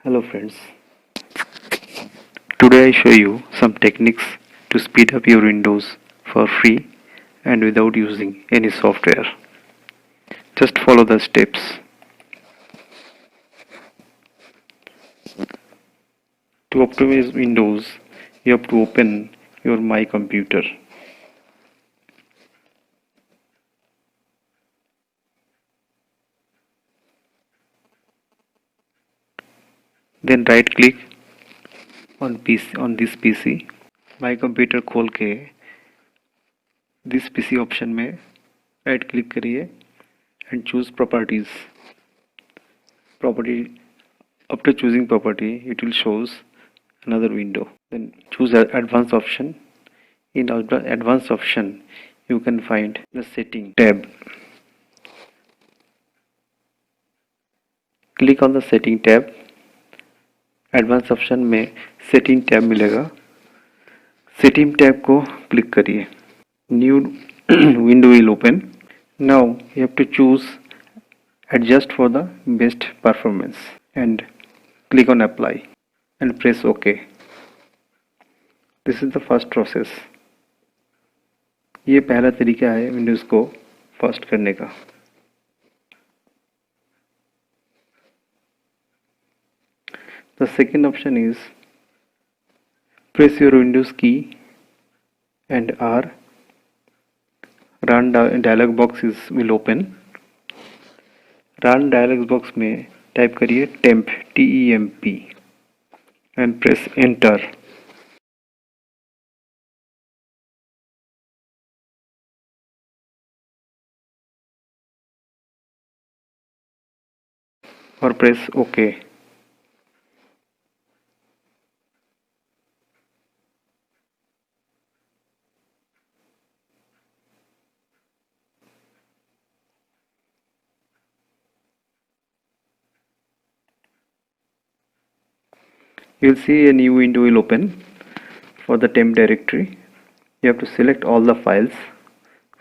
Hello friends, today I show you some techniques to speed up your Windows for free and without using any software. Just follow the steps. To optimize Windows, you have to open your My Computer. Then right click on this PC. My Computer खोल के this PC option में right click करिए and choose properties. Property After choosing property, it will shows another window. Then choose advanced option. In advanced option, you can find the setting tab. Click on the setting tab. Advance option में setting tab मिलेगा. Setting tab को click करिए. New window will open. Now you have to choose adjust for the best performance and click on apply and press okay. This is the first process. ये पहला तरीका है Windows को fast करने का. The second option is press your Windows key and R. Run dialog box will open. Run dialog box में type करिए temp TEMP and press enter. और press OK. You'll see a new window will open for the temp directory. You have to select all the files.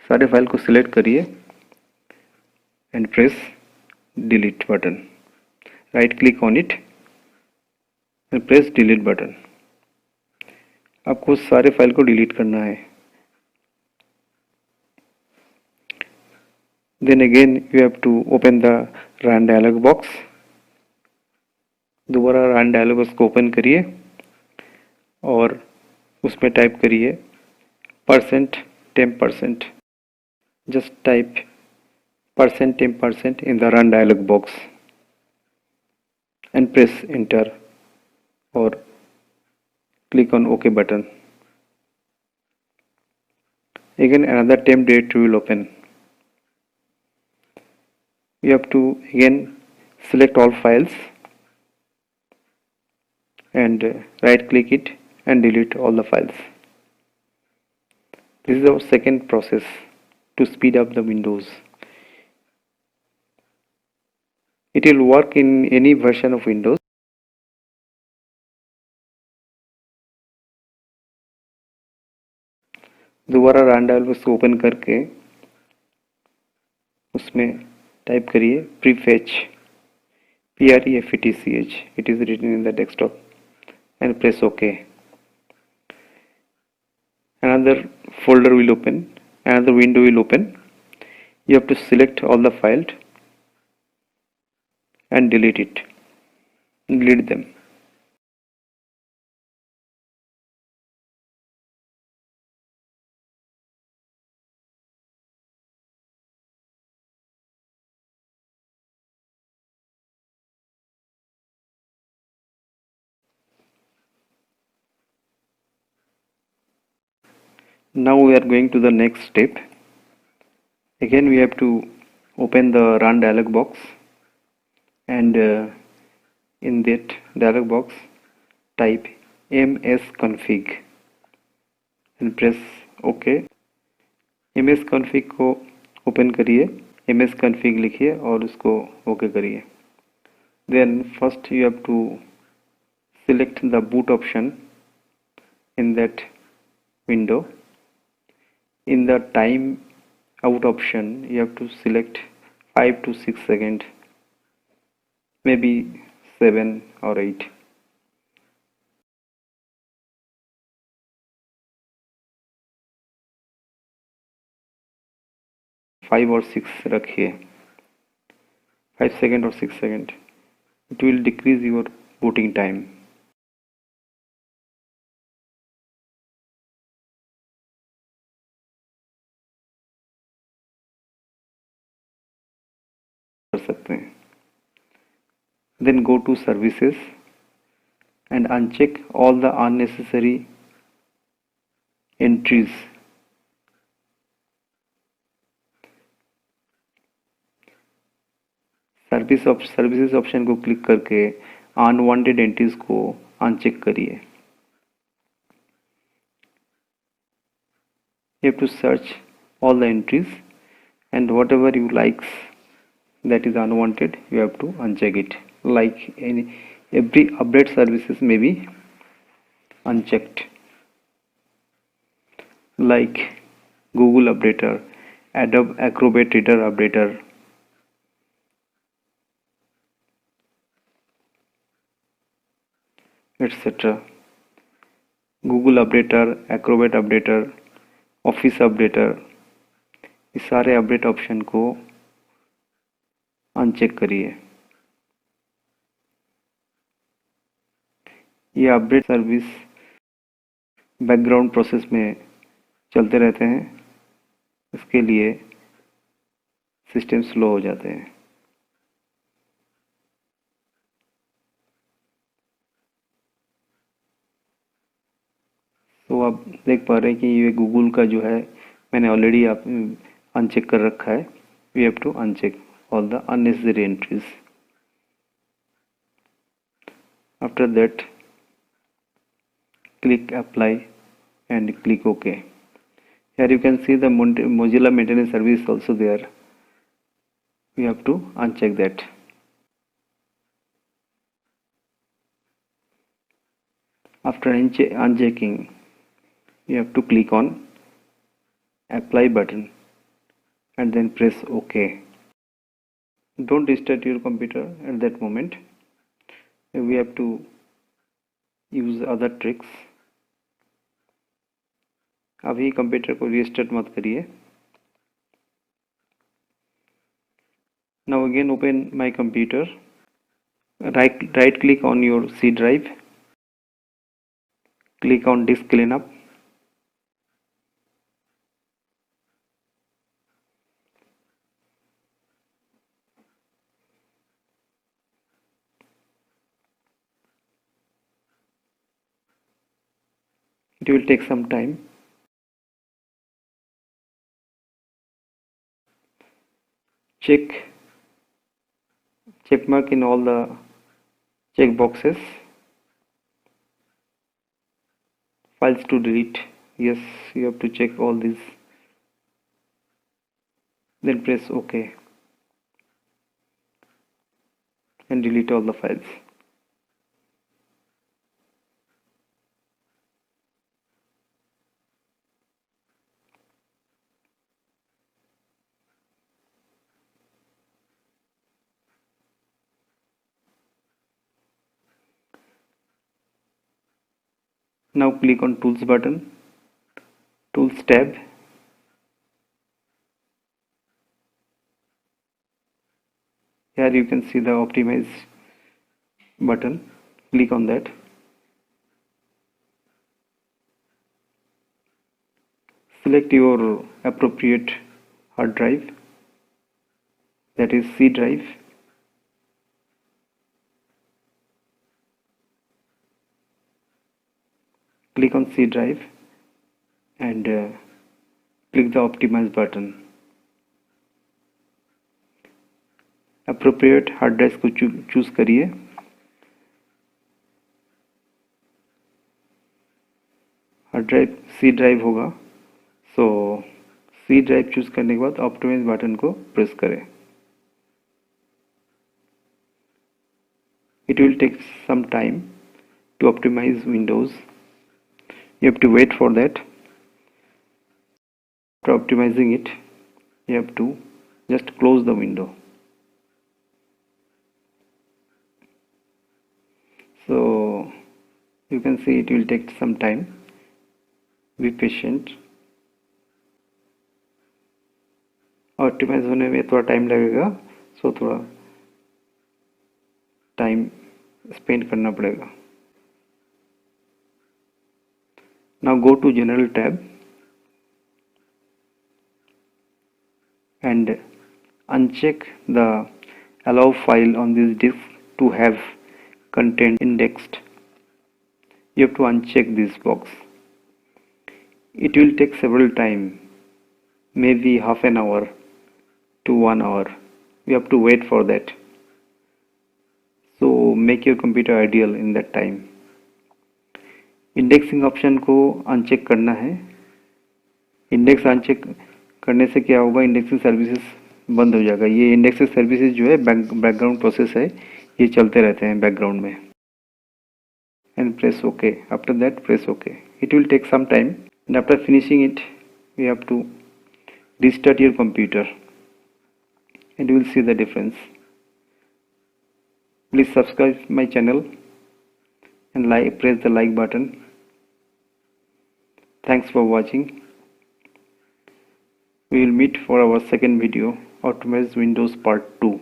सारे file को select करिए and press delete button. Right click on it and press delete button. आपको सारे file को delete करना है. Then again you have to open the run dialog box. दोबारा run dialogue box को ओपन करिए और उसमें टाइप करिए %10%. Just type %10% in the run dialog box and press enter or click on OK button. Again another temp directory will open. You have to again select all files and right click it and delete all the files. This is our second process to speed up the Windows. It will work in any version of Windows. दोबारा run dial box को open करके उसमें type करिए prefetch PREFETCH. It is written in the desktop and press OK. Another folder will open, another window will open. You have to select all the files and delete them. Now we are going to the next step. Again we have to open the run dialog box and in that dialog box type msconfig and press OK. msconfig को open करिए, msconfig लिखिए और उसको OK करिए. Then first you have to select the boot option in that window. In the time out option you have to select 5 to 6 seconds, maybe 7 or 8, 5 or 6 रखिए, 5 second or 6 second. It will decrease your booting time. कर सकते हैं. Then go to services and uncheck all the unnecessary entries. Services option को click करके unwanted entries को uncheck करिए. You have to search all the entries and whatever you likes that is unwanted you have to uncheck it. Like every update services may be unchecked, like Google updater, Adobe Acrobat Reader updater, etc. Google updater, Acrobat updater, Office updater, इस सारे update option को uncheck करिए. ये update service background process में चलते रहते हैं, इसके लिए सिस्टम स्लो हो जाते हैं. तो आप देख पा रहे हैं कि ये गूगल का जो है मैंने ऑलरेडी आप अनचेक कर रखा है. We have to uncheck all the unnecessary entries. After that click apply and click OK. Here you can see the Mozilla maintenance service also there. We have to uncheck that. After unchecking, you have to click on apply button and then press OK. Don't restart your computer at that moment. We have to use other tricks. अभी computer को restart मत करिए. Now again open my computer. Right click on your C drive. Click on disk cleanup. It will take some time. Check mark in all the check boxes. Files to delete. Yes, you have to check all these. Then press OK and delete all the files. Now click on Tools button, Tools tab. Here you can see the Optimize button. Click on that. Select your appropriate hard drive, that is C drive. Click on C drive and click the Optimize button. Appropriate hard drive को choose करिए. Hard drive C drive होगा, सो C drive choose करने के बाद optimise button को press करें. It will take some time to optimize Windows. You have to wait for that. After optimizing it, you have to just close the window. You can see it will take some time. Be patient. Optimize होने में थोड़ा time लगेगा, सो थोड़ा time spend करना पड़ेगा. Now go to General tab and uncheck the allow file on this disk to have content indexed. You have to uncheck this box. It will take several time, maybe half an hour to 1 hour. You have to wait for that. So make your computer ideal in that time. Indexing option को uncheck करना है. Index uncheck करने से क्या होगा, indexing services बंद हो जाएगा. ये इंडेक्सिंग सर्विसेज जो है बैकग्राउंड प्रोसेस है, ये चलते रहते हैं बैकग्राउंड में. And press okay. After that press okay. It will take some time and after finishing it you have to restart your computer and you will see the difference. Please subscribe my channel and press the like button. Thanks for watching. We will meet for our second video, Optimize Windows Part 2.